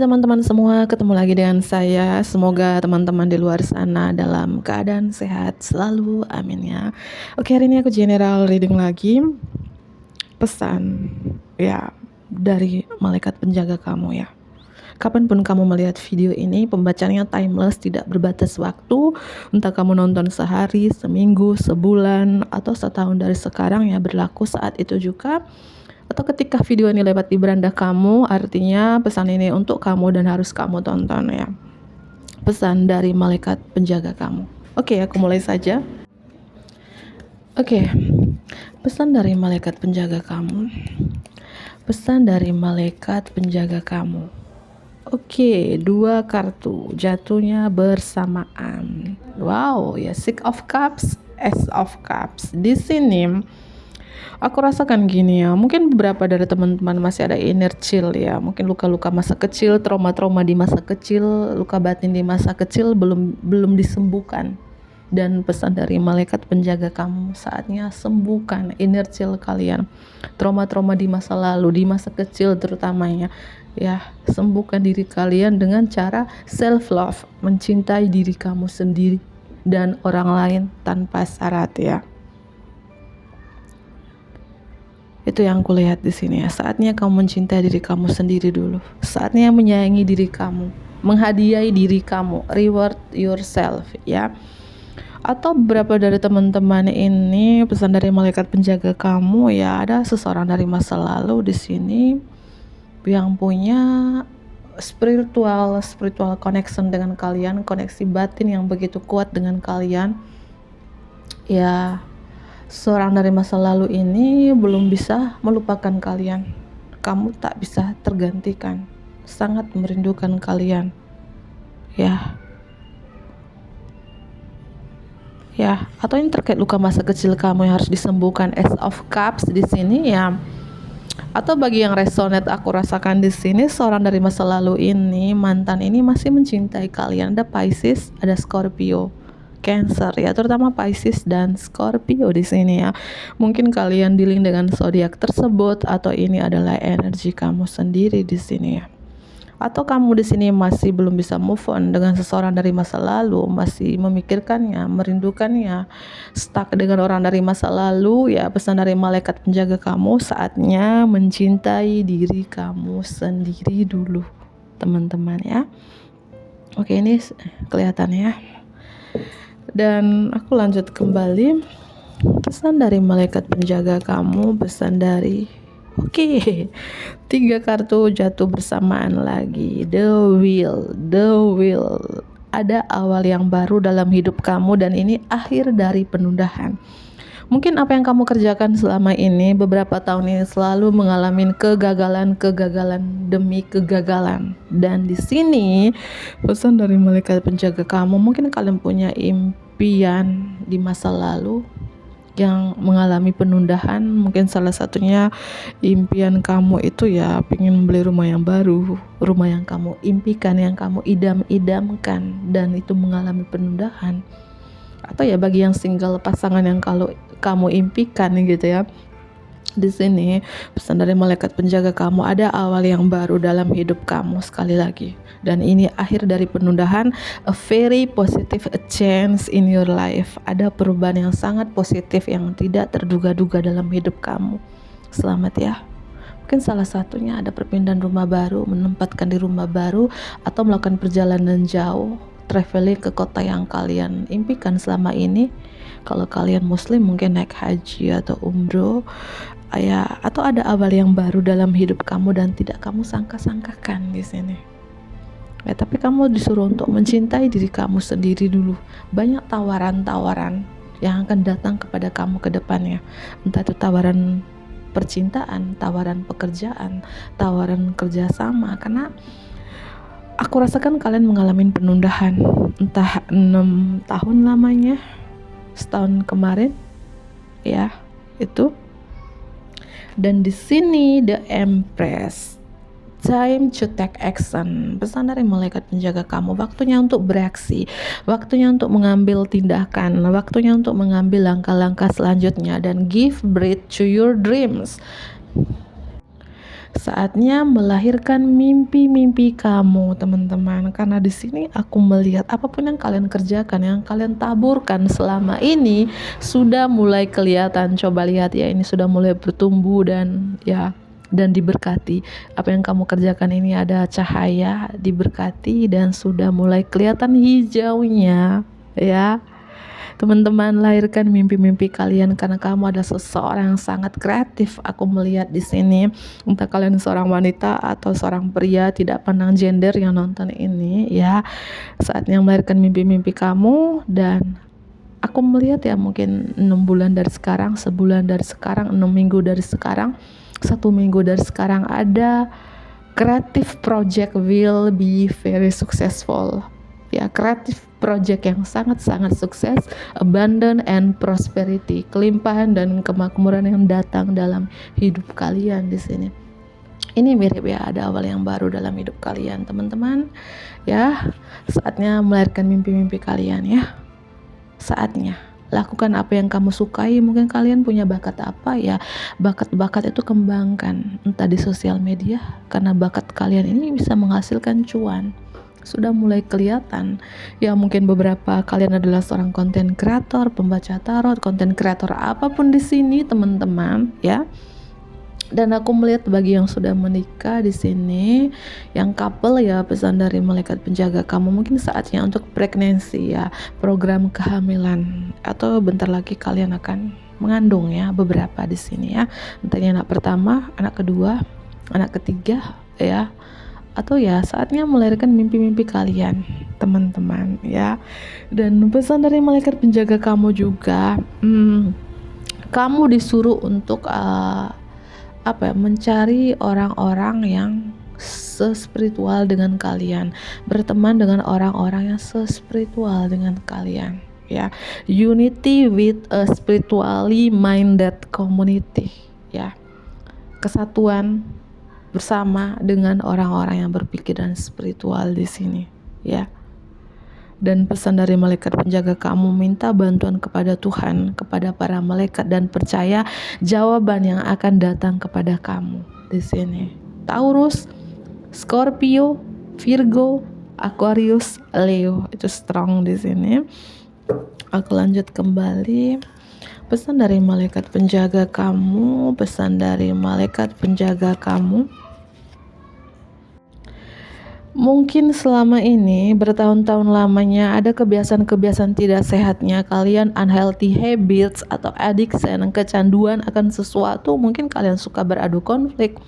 teman-teman semua, ketemu lagi dengan saya. Semoga teman-teman di luar sana dalam keadaan sehat selalu, amin ya. Oke, hari ini aku general reading lagi. Pesan ya dari malaikat penjaga kamu ya. Kapanpun kamu melihat video ini, pembacaannya timeless, tidak berbatas waktu. Entah kamu nonton sehari, seminggu, sebulan, atau setahun dari sekarang ya, berlaku saat itu juga. Atau ketika video ini lewat di beranda kamu, artinya pesan ini untuk kamu dan harus kamu tonton ya. Pesan dari malaikat penjaga kamu. Oke, aku mulai saja. Oke, pesan dari malaikat penjaga kamu. Pesan dari malaikat penjaga kamu. Oke, 2 kartu jatuhnya bersamaan. Wow, ya, Six of Cups, Ace of Cups. Di sini aku rasakan gini ya, mungkin beberapa dari teman-teman masih ada inner child ya, mungkin luka-luka masa kecil, trauma-trauma di masa kecil, luka batin di masa kecil belum disembuhkan. Dan pesan dari malaikat penjaga kamu, saatnya sembuhkan inner child kalian, trauma-trauma di masa lalu, di masa kecil terutamanya ya. Sembuhkan diri kalian dengan cara self love, mencintai diri kamu sendiri dan orang lain tanpa syarat ya. Itu yang aku lihat di sini ya. Saatnya kamu mencintai diri kamu sendiri dulu. Saatnya menyayangi diri kamu, menghadiahi diri kamu, reward yourself ya. Atau beberapa dari teman-teman ini pesan dari malaikat penjaga kamu ya, ada seseorang dari masa lalu di sini yang punya spiritual connection dengan kalian, koneksi batin yang begitu kuat dengan kalian ya. Seorang dari masa lalu ini belum bisa melupakan kalian. Kamu tak bisa tergantikan. Sangat merindukan kalian. Ya, atau ini terkait luka masa kecil kamu yang harus disembuhkan, Ace of Cups di sini ya. Atau bagi yang resonate, aku rasakan di sini seorang dari masa lalu ini, mantan ini masih mencintai kalian. Ada Pisces, ada Scorpio, Cancer ya, terutama Pisces dan Scorpio di sini ya. Mungkin kalian dealing dengan zodiak tersebut, atau ini adalah energi kamu sendiri di sini ya. Atau kamu di sini masih belum bisa move on dengan seseorang dari masa lalu, masih memikirkannya, merindukannya, stuck dengan orang dari masa lalu ya. Pesan dari malaikat penjaga kamu, saatnya mencintai diri kamu sendiri dulu, teman-teman ya. Oke, ini kelihatan ya. Dan aku lanjut kembali. Pesan dari malaikat penjaga kamu, pesan dari 3 kartu jatuh bersamaan lagi. The Wheel. Ada awal yang baru dalam hidup kamu, dan ini akhir dari penundaan. Mungkin apa yang kamu kerjakan selama ini, beberapa tahun ini, selalu mengalami kegagalan demi kegagalan. Dan di sini pesan dari malaikat penjaga kamu, mungkin kalian punya impian di masa lalu yang mengalami penundaan. Mungkin salah satunya impian kamu itu ya pengen membeli rumah yang baru, rumah yang kamu impikan, yang kamu idam-idamkan, dan itu mengalami penundaan. Atau ya bagi yang single, pasangan yang kalau kamu impikan gitu ya. Di sini pesan dari malaikat penjaga kamu, ada awal yang baru dalam hidup kamu sekali lagi, dan ini akhir dari penundaan. A very positive change in your life. Ada perubahan yang sangat positif yang tidak terduga-duga dalam hidup kamu. Selamat ya. Mungkin salah satunya ada perpindahan rumah baru, menempatkan di rumah baru, atau melakukan perjalanan jauh, traveling ke kota yang kalian impikan selama ini. Kalau kalian muslim mungkin naik haji atau umroh ya. Atau ada awal yang baru dalam hidup kamu dan tidak kamu sangka-sangkakan di sini ya. Tapi kamu disuruh untuk mencintai diri kamu sendiri dulu. Banyak tawaran-tawaran yang akan datang kepada kamu ke depannya. Entah itu tawaran percintaan, tawaran pekerjaan, tawaran kerjasama. Karena aku rasakan kalian mengalami penundaan, entah 6 tahun lamanya, setahun kemarin ya itu. Dan di sini The Empress, time to take action. Pesan dari malaikat penjaga kamu, waktunya untuk bereaksi, waktunya untuk mengambil tindakan, waktunya untuk mengambil langkah-langkah selanjutnya, dan give breath to your dreams. Saatnya melahirkan mimpi-mimpi kamu, teman-teman. Karena di sini aku melihat apapun yang kalian kerjakan, yang kalian taburkan selama ini sudah mulai kelihatan. Coba lihat ya, ini sudah mulai bertumbuh dan diberkati. Apa yang kamu kerjakan ini ada cahaya, diberkati, dan sudah mulai kelihatan hijaunya, ya. Teman-teman, lahirkan mimpi-mimpi kalian karena kamu ada seseorang yang sangat kreatif. Aku melihat di sini, entah kalian seorang wanita atau seorang pria, tidak pandang gender yang nonton ini, ya. Saatnya melahirkan mimpi-mimpi kamu, dan aku melihat ya mungkin 6 bulan dari sekarang, sebulan dari sekarang, 6 minggu dari sekarang, 1 minggu dari sekarang, ada creative project will be very successful. Ya, creative project yang sangat-sangat sukses, abundant and prosperity, kelimpahan dan kemakmuran yang datang dalam hidup kalian di sini. Ini mirip ya, ada awal yang baru dalam hidup kalian, teman-teman. Ya, saatnya melahirkan mimpi-mimpi kalian ya. Saatnya lakukan apa yang kamu sukai. Mungkin kalian punya bakat apa ya, bakat-bakat itu kembangkan, entah di sosial media, karena bakat kalian ini bisa menghasilkan cuan. Sudah mulai kelihatan ya, mungkin beberapa kalian adalah seorang konten kreator, pembaca tarot, konten kreator apapun di sini, teman-teman, ya. Dan aku melihat bagi yang sudah menikah di sini, yang couple ya, pesan dari malaikat penjaga kamu, mungkin saatnya untuk pregnancy ya, program kehamilan, atau bentar lagi kalian akan mengandung ya, beberapa di sini ya. Entah ini anak pertama, anak kedua, anak ketiga ya, atau ya saatnya melahirkan mimpi-mimpi kalian, teman-teman ya. Dan pesan dari malaikat penjaga kamu juga, kamu disuruh untuk mencari orang-orang yang sespiritual dengan kalian, berteman dengan orang-orang yang sespiritual dengan kalian ya. Unity with a spiritually minded community ya, kesatuan bersama dengan orang-orang yang berpikiran spiritual di sini ya. Dan pesan dari malaikat penjaga kamu, minta bantuan kepada Tuhan, kepada para malaikat, dan percaya jawaban yang akan datang kepada kamu di sini. Taurus, Scorpio, Virgo, Aquarius, Leo, itu strong di sini. Aku lanjut kembali. Pesan dari malaikat penjaga kamu, pesan dari malaikat penjaga kamu. Mungkin selama ini bertahun-tahun lamanya ada kebiasaan-kebiasaan tidak sehatnya kalian, unhealthy habits atau addiction, kecanduan akan sesuatu. Mungkin kalian suka beradu konflik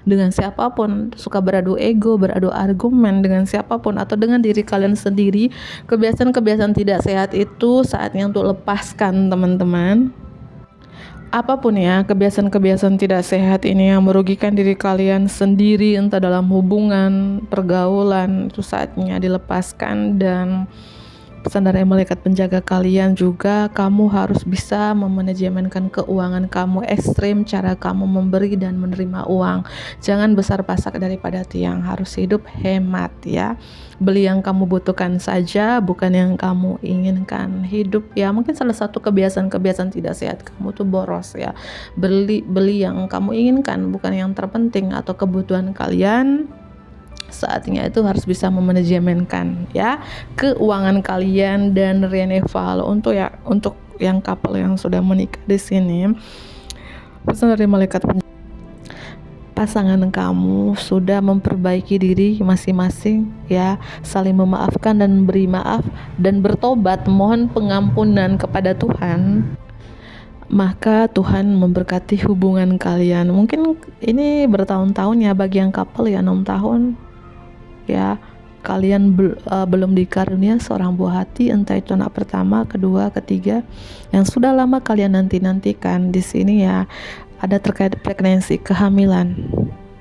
dengan siapapun, suka beradu ego, beradu argumen dengan siapapun atau dengan diri kalian sendiri. Kebiasaan-kebiasaan tidak sehat itu saatnya untuk lepaskan, teman-teman. Apapun ya, kebiasaan-kebiasaan tidak sehat ini yang merugikan diri kalian sendiri, entah dalam hubungan, pergaulan, itu saatnya dilepaskan. Dan pesan dari malaikat penjaga kalian juga, kamu harus bisa memanajemenkan keuangan kamu, ekstrim cara kamu memberi dan menerima uang. Jangan besar pasak daripada tiang, harus hidup hemat ya. Beli yang kamu butuhkan saja, bukan yang kamu inginkan. Hidup ya, mungkin salah satu kebiasaan-kebiasaan tidak sehat kamu tuh boros ya. Beli yang kamu inginkan, bukan yang terpenting atau kebutuhan kalian. Saatnya itu harus bisa memanajemenkan ya keuangan kalian. Dan Reneval untuk yang couple yang sudah menikah di sini, pesan dari malaikat pasangan kamu sudah memperbaiki diri masing-masing ya, saling memaafkan dan beri maaf dan bertobat, mohon pengampunan kepada Tuhan, maka Tuhan memberkati hubungan kalian. Mungkin ini bertahun-tahun ya, bagi yang couple ya 6 tahun ya, kalian belum dikarunia seorang buah hati, entah itu anak pertama, kedua, ketiga, yang sudah lama kalian nantikan di sini ya. Ada terkait pregnancy, kehamilan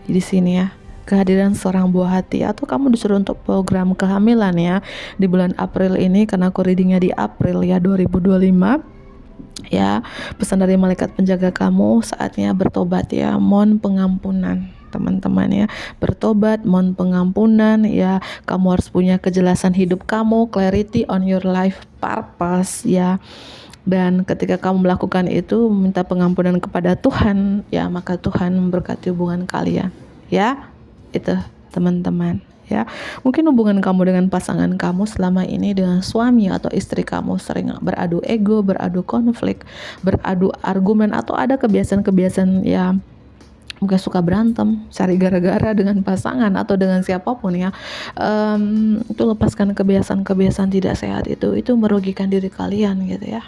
di sini ya, kehadiran seorang buah hati, atau kamu disuruh untuk program kehamilan ya di bulan April ini, karena aku readingnya di April ya 2025 ya. Pesan dari malaikat penjaga kamu, saatnya bertobat ya, mohon pengampunan teman-teman ya, bertobat, mohon pengampunan ya. Kamu harus punya kejelasan hidup kamu, clarity on your life purpose ya. Dan ketika kamu melakukan itu, minta pengampunan kepada Tuhan ya, maka Tuhan memberkati hubungan kalian. ya. Itu teman-teman ya. Mungkin hubungan kamu dengan pasangan kamu selama ini, dengan suami atau istri kamu, sering beradu ego, beradu konflik, beradu argumen, atau ada kebiasaan-kebiasaan ya, mungkin suka berantem, cari gara-gara dengan pasangan atau dengan siapapun ya. Itu lepaskan kebiasaan-kebiasaan tidak sehat itu merugikan diri kalian gitu ya.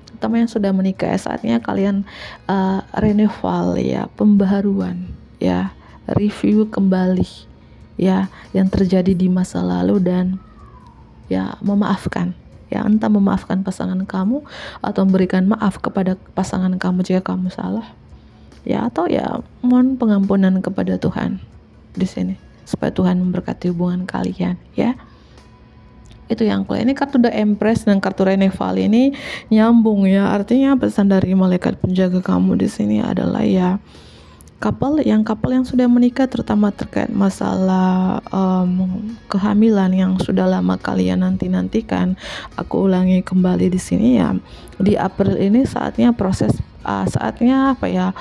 Terutama yang sudah menikah, saatnya kalian renewal ya, pembaharuan ya, review kembali ya yang terjadi di masa lalu, dan ya memaafkan ya, entah memaafkan pasangan kamu atau memberikan maaf kepada pasangan kamu jika kamu salah ya, atau ya mohon pengampunan kepada Tuhan di sini supaya Tuhan memberkati hubungan kalian ya. Itu yang kelima. Ini kartu The Empress dan kartu Renewal ini nyambung ya, artinya pesan dari malaikat penjaga kamu di sini adalah ya, couple yang sudah menikah, terutama terkait masalah kehamilan yang sudah lama kalian nantikan. Aku ulangi kembali di sini ya, di April ini saatnya proses, saatnya apa ya,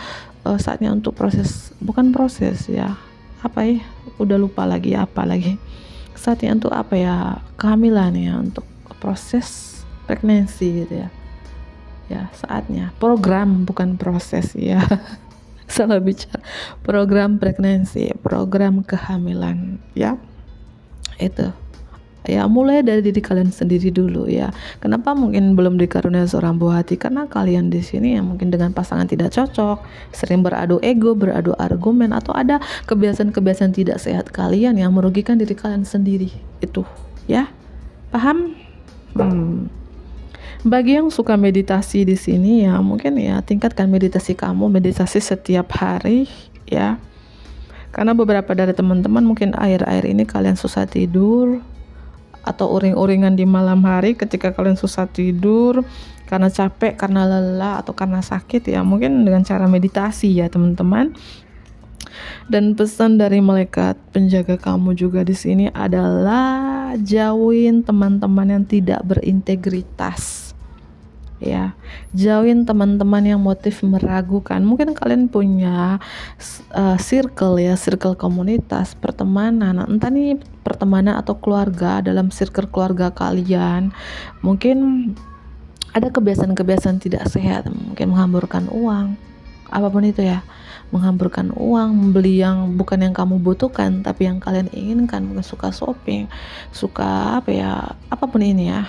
saatnya untuk proses, bukan proses ya, apa ya, udah lupa lagi apa lagi, saatnya untuk apa ya, kehamilan ya, untuk proses pregnancy gitu ya, saatnya program bukan proses ya. Salah bicara, program pregnancy, program kehamilan ya. Itu ya, mulai dari diri kalian sendiri dulu ya. Kenapa mungkin belum dikaruniai seorang buah hati? Karena kalian di sini ya mungkin dengan pasangan tidak cocok, sering beradu ego, beradu argumen, atau ada kebiasaan-kebiasaan tidak sehat kalian yang merugikan diri kalian sendiri. Itu ya, paham? Bagi yang suka meditasi di sini ya, mungkin ya tingkatkan meditasi kamu, meditasi setiap hari ya. Karena beberapa dari teman-teman mungkin akhir-akhir ini kalian susah tidur, atau uring-uringan di malam hari ketika kalian susah tidur karena capek, karena lelah, atau karena sakit ya, mungkin dengan cara meditasi ya teman-teman. Dan pesan dari malaikat penjaga kamu juga di sini adalah jauhin teman-teman yang tidak berintegritas. Ya, jauhin teman-teman yang motif meragukan. Mungkin kalian punya circle ya, circle komunitas, pertemanan, entah nih pertemanan atau keluarga. Dalam circle keluarga kalian mungkin ada kebiasaan-kebiasaan tidak sehat, mungkin menghamburkan uang, apapun itu ya, menghamburkan uang, membeli yang bukan yang kamu butuhkan tapi yang kalian inginkan, mungkin suka shopping, suka apa ya, apapun ini ya.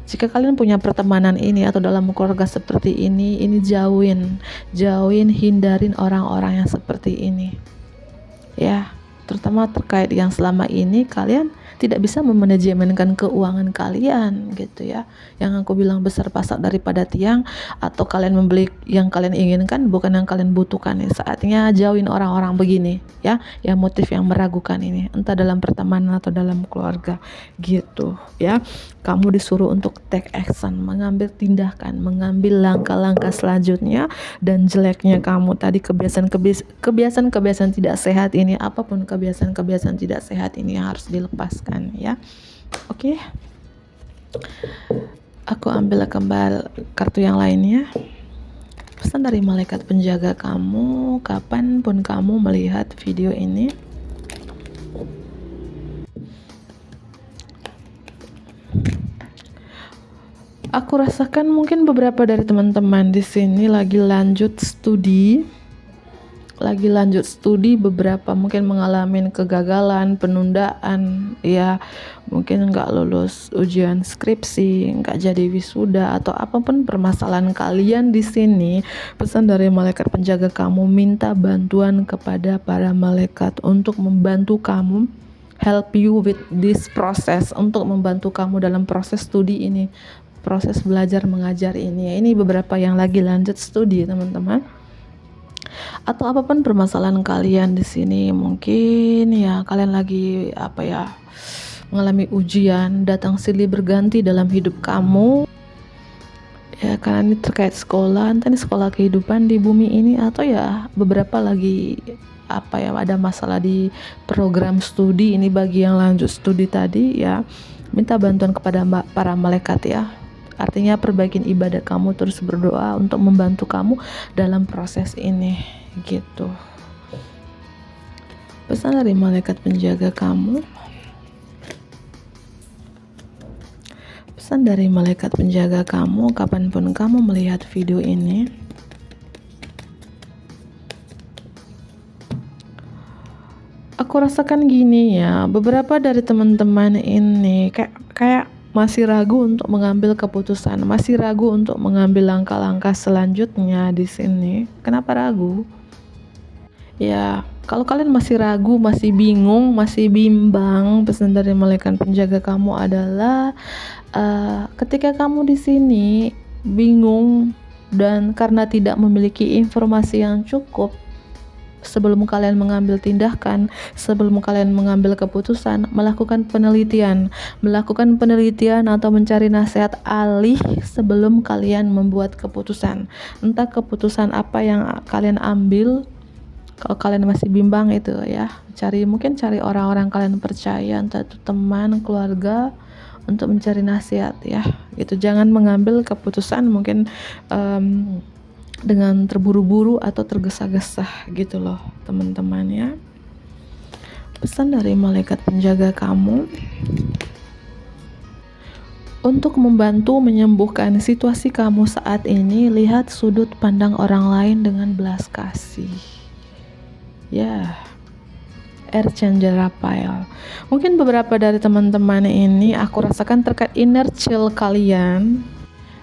Jika kalian punya pertemanan ini atau dalam keluarga seperti ini jauhin, hindarin orang-orang yang seperti ini ya, terutama terkait yang selama ini kalian tidak bisa memanajemenkan keuangan kalian gitu ya, yang aku bilang besar pasak daripada tiang, atau kalian membeli yang kalian inginkan bukan yang kalian butuhkan. Saatnya jauhin orang-orang begini ya, yang motif yang meragukan ini, entah dalam pertemanan atau dalam keluarga gitu ya. Kamu disuruh untuk take action, mengambil tindakan, mengambil langkah-langkah selanjutnya. Dan jeleknya kamu tadi, kebiasaan-kebiasaan tidak sehat ini, apapun kebiasaan-kebiasaan tidak sehat ini yang harus dilepaskan ya. Oke. Aku ambil kembali kartu yang lainnya. Pesan dari malaikat penjaga kamu, kapanpun kamu melihat video ini, aku rasakan mungkin beberapa dari teman-teman di sini lagi lanjut studi, beberapa mungkin mengalami kegagalan, penundaan ya, mungkin nggak lulus ujian skripsi, nggak jadi wisuda, atau apapun permasalahan kalian di sini. Pesan dari malaikat penjaga kamu, minta bantuan kepada para malaikat untuk membantu kamu, help you with this process, untuk membantu kamu dalam proses studi ini, proses belajar mengajar ini. Ini beberapa yang lagi lanjut studi teman-teman, atau apapun permasalahan kalian di sini. Mungkin ya kalian lagi apa ya, mengalami ujian, datang silih berganti dalam hidup kamu ya, karena ini terkait sekolah, entah ini sekolah kehidupan di bumi ini, atau ya beberapa lagi apa ya, ada masalah di program studi ini. Bagi yang lanjut studi tadi ya, minta bantuan kepada para malaikat ya. Artinya perbaikin ibadah kamu, terus berdoa untuk membantu kamu dalam proses ini gitu. Pesan dari malaikat penjaga kamu. Pesan dari malaikat penjaga kamu kapanpun kamu melihat video ini. Aku rasakan gini ya, beberapa dari teman-teman ini kayak masih ragu untuk mengambil keputusan, masih ragu untuk mengambil langkah-langkah selanjutnya di sini. Kenapa ragu? Ya, kalau kalian masih ragu, masih bingung, masih bimbang, pesan dari malaikat penjaga kamu adalah ketika kamu di sini bingung dan karena tidak memiliki informasi yang cukup, sebelum kalian mengambil tindakan, sebelum kalian mengambil keputusan, melakukan penelitian atau mencari nasihat ahli sebelum kalian membuat keputusan. Entah keputusan apa yang kalian ambil, kalau kalian masih bimbang itu ya, mungkin cari orang-orang kalian percaya, entah itu teman, keluarga, untuk mencari nasihat ya. Itu jangan mengambil keputusan mungkin dengan terburu-buru atau tergesa-gesa gitu loh teman-teman ya. Pesan dari malaikat penjaga kamu untuk membantu menyembuhkan situasi kamu saat ini, lihat sudut pandang orang lain dengan belas kasih ya. Archangel Raphael, mungkin beberapa dari teman-teman ini aku rasakan terkait inner child kalian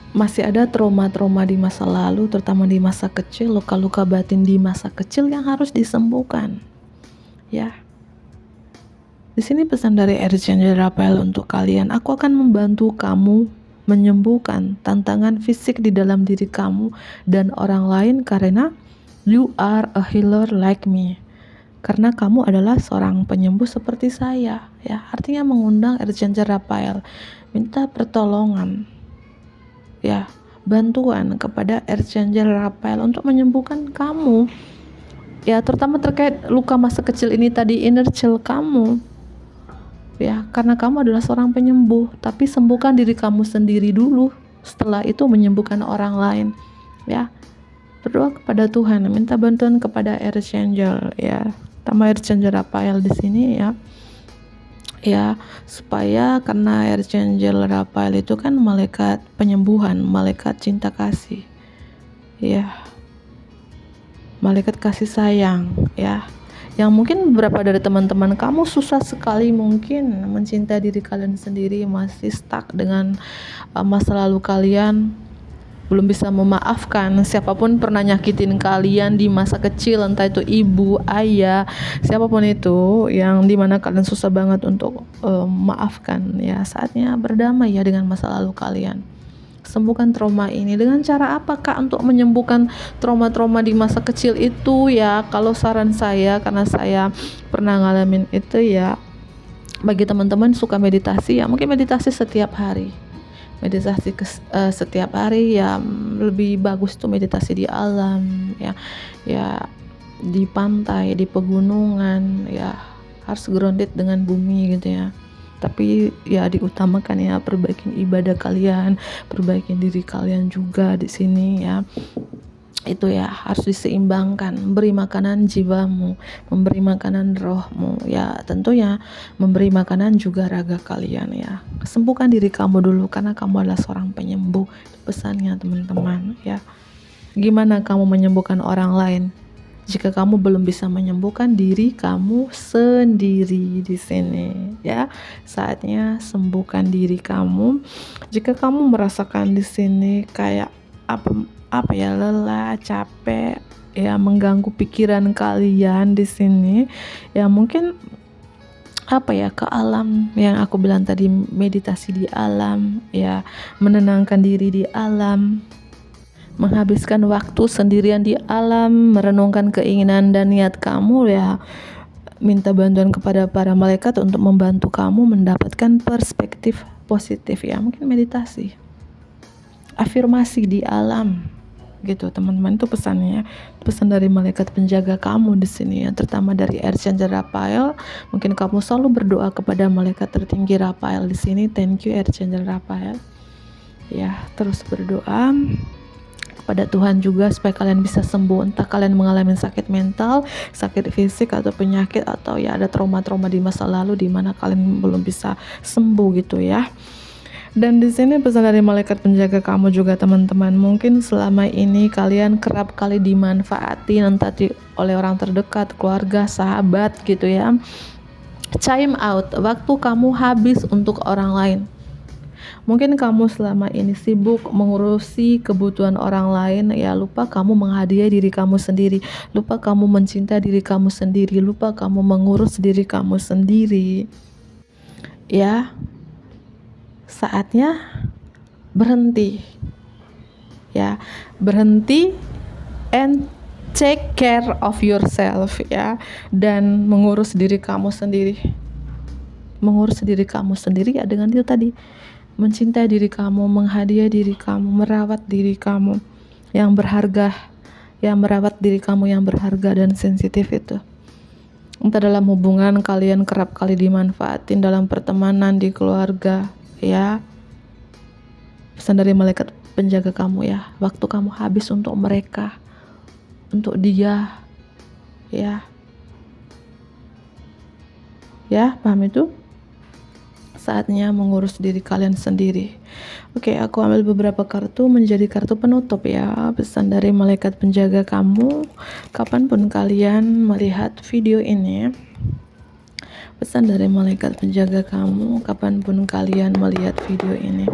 masih ada trauma-trauma di masa lalu, terutama di masa kecil, luka-luka batin di masa kecil yang harus disembuhkan. Ya. Di sini pesan dari Archangel Raphael untuk kalian, aku akan membantu kamu menyembuhkan tantangan fisik di dalam diri kamu dan orang lain karena you are a healer like me. Karena kamu adalah seorang penyembuh seperti saya, ya. Artinya mengundang Archangel Raphael, minta pertolongan. Ya, bantuan kepada Archangel Raphael untuk menyembuhkan kamu ya, terutama terkait luka masa kecil ini tadi, inner child kamu ya, karena kamu adalah seorang penyembuh, tapi sembuhkan diri kamu sendiri dulu, setelah itu menyembuhkan orang lain ya. Berdoa kepada Tuhan, minta bantuan kepada Archangel ya, sama Archangel Raphael di sini ya, supaya karena Archangel Raphael itu kan malaikat penyembuhan, malaikat cinta kasih ya, malaikat kasih sayang ya, yang mungkin beberapa dari teman-teman kamu susah sekali mungkin mencintai diri kalian sendiri, masih stuck dengan masa lalu kalian, belum bisa memaafkan siapapun pernah nyakitin kalian di masa kecil, entah itu ibu, ayah, siapapun itu, yang dimana kalian susah banget untuk maafkan ya. Saatnya berdamai ya dengan masa lalu kalian. Sembuhkan trauma ini. Dengan cara apakah untuk menyembuhkan trauma-trauma di masa kecil itu ya? Kalau saran saya, karena saya pernah ngalamin itu ya, bagi teman-teman suka meditasi ya, mungkin meditasi setiap hari. Meditasi setiap hari ya, lebih bagus tuh meditasi di alam ya, di pantai, di pegunungan ya, harus grounded dengan bumi gitu ya. Tapi ya diutamakan ya, perbaikin ibadah kalian, perbaikin diri kalian juga di sini ya. Itu ya harus diseimbangkan, memberi makanan jiwamu, memberi makanan rohmu ya, tentunya memberi makanan juga raga kalian ya. Sembuhkan diri kamu dulu karena kamu adalah seorang penyembuh. Itu pesannya teman-teman ya. Gimana kamu menyembuhkan orang lain jika kamu belum bisa menyembuhkan diri kamu sendiri di sini ya? Saatnya sembuhkan diri kamu. Jika kamu merasakan di sini kayak apa ya, lelah, capek ya, mengganggu pikiran kalian di sini ya, mungkin ke alam yang aku bilang tadi, meditasi di alam ya, menenangkan diri di alam, menghabiskan waktu sendirian di alam, merenungkan keinginan dan niat kamu ya, minta bantuan kepada para malaikat untuk membantu kamu mendapatkan perspektif positif ya, mungkin meditasi, afirmasi di alam gitu teman-teman. Itu pesannya, pesan dari malaikat penjaga kamu di sini ya, terutama dari Archangel Raphael. Mungkin kamu selalu berdoa kepada malaikat tertinggi Raphael di sini. Thank you Archangel Raphael ya, terus berdoa pada Tuhan juga supaya kalian bisa sembuh. Entah kalian mengalami sakit mental, sakit fisik atau penyakit, atau ya ada trauma-trauma di masa lalu di mana kalian belum bisa sembuh gitu ya. Dan di sini pesan dari malaikat penjaga kamu juga teman-teman, mungkin selama ini kalian kerap kali dimanfaatin entah oleh orang terdekat, keluarga, sahabat gitu ya. Time out, waktu kamu habis untuk orang lain. Mungkin kamu selama ini sibuk mengurusi kebutuhan orang lain, ya lupa kamu menghadiahi diri kamu sendiri, lupa kamu mencintai diri kamu sendiri, lupa kamu mengurus diri kamu sendiri. Ya, saatnya berhenti. Ya, berhenti and take care of yourself ya, dan mengurus diri kamu sendiri. Mengurus diri kamu sendiri ya dengan itu tadi, mencintai diri kamu, menghadiahi diri kamu, merawat diri kamu yang berharga, yang merawat diri kamu yang berharga dan sensitif itu. Entah dalam hubungan kalian kerap kali dimanfaatin, dalam pertemanan, di keluarga ya. Pesan dari malaikat penjaga kamu ya, waktu kamu habis untuk mereka, untuk dia ya. Ya, paham itu? Saatnya mengurus diri kalian sendiri. Oke, aku ambil beberapa kartu menjadi kartu penutup ya. Pesan dari malaikat penjaga kamu, kapanpun kalian melihat video ini. Pesan dari malaikat penjaga kamu, kapanpun kalian melihat video ini.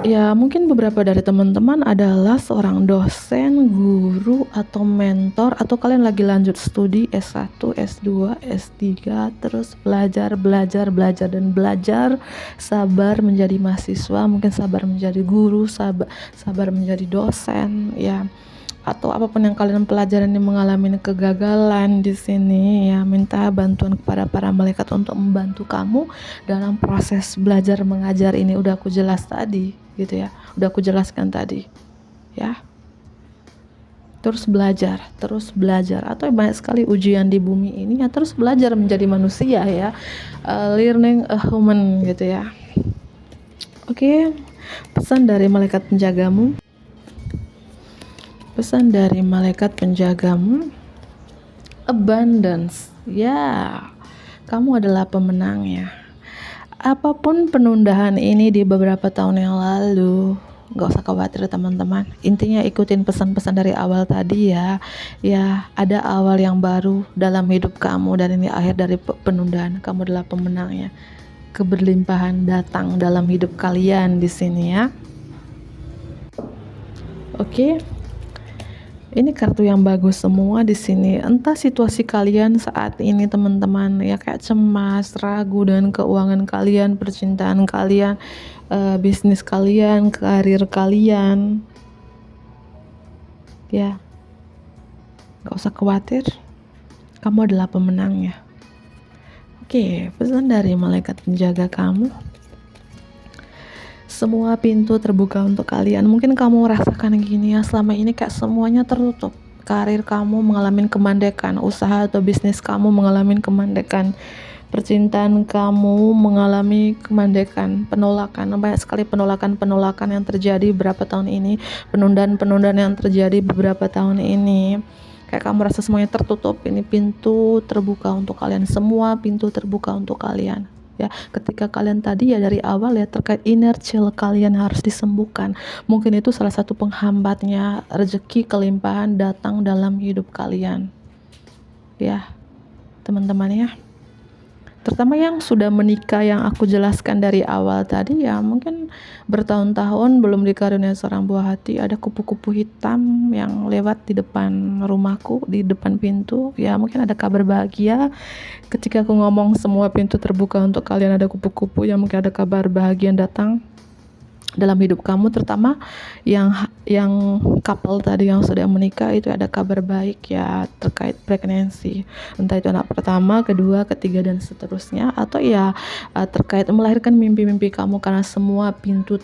Ya, mungkin beberapa dari teman-teman adalah seorang dosen, guru, atau mentor, atau kalian lagi lanjut studi S1, S2, S3, terus belajar, dan belajar, sabar menjadi mahasiswa, mungkin sabar menjadi guru, sabar menjadi dosen, ya. Atau apapun yang kalian pelajarin yang mengalami kegagalan di sini ya, minta bantuan kepada para malaikat untuk membantu kamu dalam proses belajar mengajar ini. Udah aku jelas tadi gitu ya, udah aku jelaskan tadi ya. Terus belajar atau banyak sekali ujian di bumi ini ya, terus belajar menjadi manusia ya, learning a human gitu ya. Oke, pesan dari malaikat penjagamu. Pesan dari malaikat penjagamu, abundance. Ya, kamu adalah pemenang ya. Apapun penundaan ini di beberapa tahun yang lalu, gak usah khawatir teman-teman. Intinya ikutin pesan-pesan dari awal tadi ya. Ya, ada awal yang baru dalam hidup kamu, dan ini akhir dari penundaan. Kamu adalah pemenangnya. Keberlimpahan datang dalam hidup kalian di sini ya. Oke. Ini kartu yang bagus semua di sini. Entah situasi kalian saat ini teman-teman ya, kayak cemas, ragu dengan keuangan kalian, percintaan kalian, bisnis kalian, karir kalian. Ya, gak usah khawatir. Kamu adalah pemenangnya. Oke, pesan dari malaikat penjaga kamu. Semua pintu terbuka untuk kalian. Mungkin kamu merasakan gini ya, selama ini kayak semuanya tertutup. Karir kamu mengalami kemandekan, usaha atau bisnis kamu mengalami kemandekan, percintaan kamu mengalami kemandekan, penolakan. Banyak sekali penolakan yang terjadi beberapa tahun ini, penundaan yang terjadi beberapa tahun ini. Kayak kamu rasa semuanya tertutup. Ini pintu terbuka untuk kalian. Semua pintu terbuka untuk kalian. Ya, ketika kalian tadi ya dari awal ya terkait inner child kalian harus disembuhkan. Mungkin itu salah satu penghambatnya rezeki kelimpahan datang dalam hidup kalian. Ya, teman-teman ya. Terutama yang sudah menikah yang aku jelaskan dari awal tadi ya, mungkin bertahun-tahun belum dikaruniai seorang buah hati, ada kupu-kupu hitam yang lewat di depan rumahku, di depan pintu. Ya, mungkin ada kabar bahagia. Ketika aku ngomong semua pintu terbuka untuk kalian, ada kupu-kupu, ya mungkin ada kabar bahagia yang datang. dalam hidup kamu, terutama yang couple tadi yang sudah menikah, itu ada kabar baik ya terkait pregnancy, entah itu anak pertama, kedua, ketiga dan seterusnya, atau ya terkait melahirkan mimpi-mimpi kamu, karena semua pintu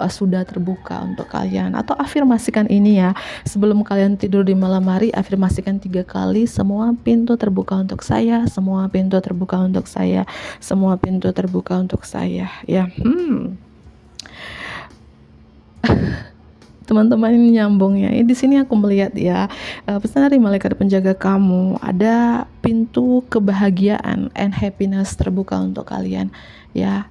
sudah terbuka untuk kalian. Atau afirmasikan ini ya, sebelum kalian tidur di malam hari, afirmasikan 3 kali, semua pintu terbuka untuk saya, semua pintu terbuka untuk saya, semua pintu terbuka untuk saya ya. Teman-teman, ini nyambung ya. Di sini aku melihat ya, pesan dari malaikat penjaga kamu, ada pintu kebahagiaan and happiness terbuka untuk kalian ya.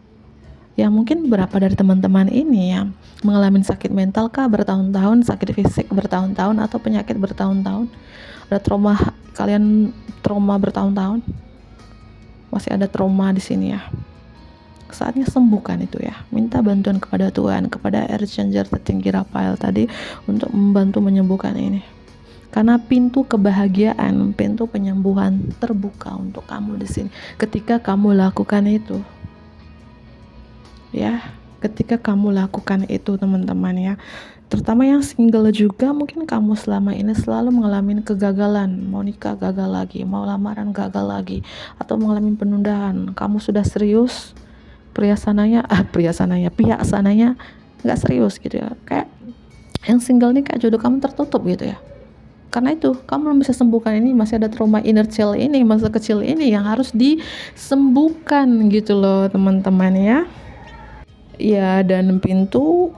Ya mungkin beberapa dari teman-teman ini yang mengalami sakit mental kah bertahun-tahun, sakit fisik bertahun-tahun, atau penyakit bertahun-tahun, ada kalian trauma bertahun-tahun, masih ada trauma di sini ya. Saatnya sembuhkan itu ya. Minta bantuan kepada Tuhan, kepada Archangel tertinggi Rafael tadi, untuk membantu menyembuhkan ini. Karena pintu kebahagiaan, pintu penyembuhan terbuka untuk kamu di sini ketika kamu lakukan itu. Ya, ketika kamu lakukan itu teman-teman ya. Terutama yang single juga, mungkin kamu selama ini selalu mengalami kegagalan, mau nikah gagal lagi, mau lamaran gagal lagi, atau mengalami penundaan. Kamu sudah serius, pihak sananya nggak serius gitu ya, kayak yang single nih, kayak jodoh kamu tertutup gitu ya. Karena itu kamu belum bisa sembuhkan ini, masih ada trauma inner child ini, masa kecil ini yang harus disembuhkan gitu loh teman-teman ya. Ya, dan pintu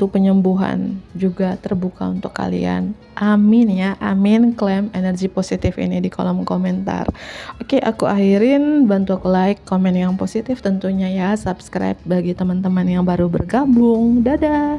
penyembuhan juga terbuka untuk kalian. Amin ya, amin. Klaim energi positif ini di kolom komentar. Oke, aku akhirin, bantu aku like, komen yang positif tentunya ya, subscribe bagi teman-teman yang baru bergabung. Dadah.